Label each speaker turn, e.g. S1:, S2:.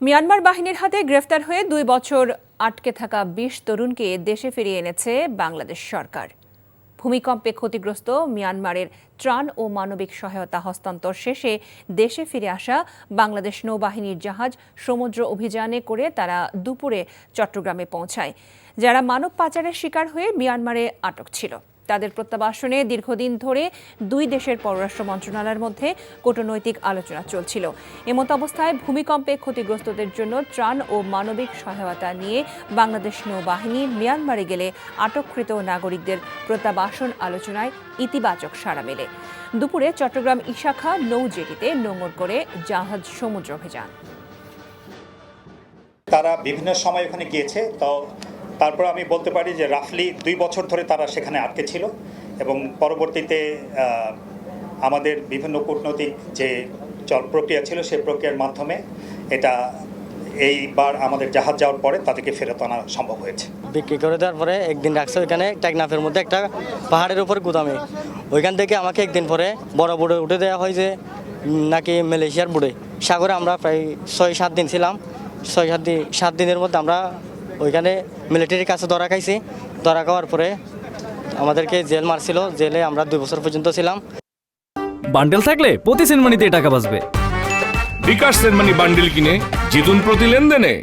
S1: Myanmar বাহিনীর হাতে গ্রেফতার হয়ে 2 বছর আটকে থাকা 20 তরুণকে দেশে ফিরিয়ে এনেছে বাংলাদেশ সরকার। ভূমিকম্পে ক্ষতিগ্রস্ত মিয়ানমারের ত্রাণ ও মানবিক সহায়তা হস্তান্তর শেষে দেশে ফিরে আসা বাংলাদেশ নৌবাহিনীর জাহাজ সমুদ্র অভিযানে করে তারা দুপুরে চট্টগ্রামে পৌঁছায়। যারা মানব পাচারের শিকার হয়ে মিয়ানমারে আটক ছিল তাদের প্রত্যাবাসনে দীর্ঘদিন ধরে দুই দেশের পররাষ্ট্র মন্ত্রণালয়ের মধ্যে কূটনৈতিক আলোচনা চলছিল। এমত অবস্থায় ভূমিকম্পে ক্ষতিগ্রস্তদের জন্য ত্রাণ ও মানবিক সহায়তা নিয়ে বাংলাদেশ নৌবাহিনী মিয়ানমারে গেলে আটককৃত নাগরিকদের প্রত্যাবাসন আলোচনায় ইতিবাচক সাড়া মেলে। দুপুরে চট্টগ্রাম ইশাখা নৌজেটিতে নোঙর করে জাহাজ সমুদ্র অভিযান।
S2: তারা বিভিন্ন সময় ওখানে গিয়েছে, তো তারপর আমি বলতে পারি যে রাফলি 2 বছর ধরে তারা সেখানে আটকে ছিল এবং পরবর্তীতে আমাদের বিভিন্ন কূটনৈতিক যে প্রক্রিয়া ছিল সেই প্রক্রিয়ার মাধ্যমে এইবার আমাদের জাহাজ যাওয়ার পরে তাদেরকে ফেরত আনা সম্ভব হয়েছে।
S3: বিক্রি করে দেওয়ার পরে একদিন রাখছে ওইখানে টেকনাফের মধ্যে একটা পাহাড়ের উপর গুদামে। ওইখান থেকে আমাকে একদিন পরে বড় বুড়ে উঠে দেওয়া হয় যে নাকি মালয়েশিয়ার বুড়ে সাগরে। আমরা প্রায় 6-7 দিন ছিলাম। 6-7 দিনের মধ্যে আমরা ওইখানে মিলিটারির কাছে ধরা খাইছি। ধরা খাওয়ার পরে আমাদেরকে জেল মারছিল। জেলে আমরা 2 বছর পর্যন্ত ছিলাম।
S4: বান্ডেল থাকলে প্রতি সেনমানিতে টাকা বাঁচবে।
S5: বিকাশ সেনমানি বান্ডেল কিনে জিতুন প্রতি লেনদেনে।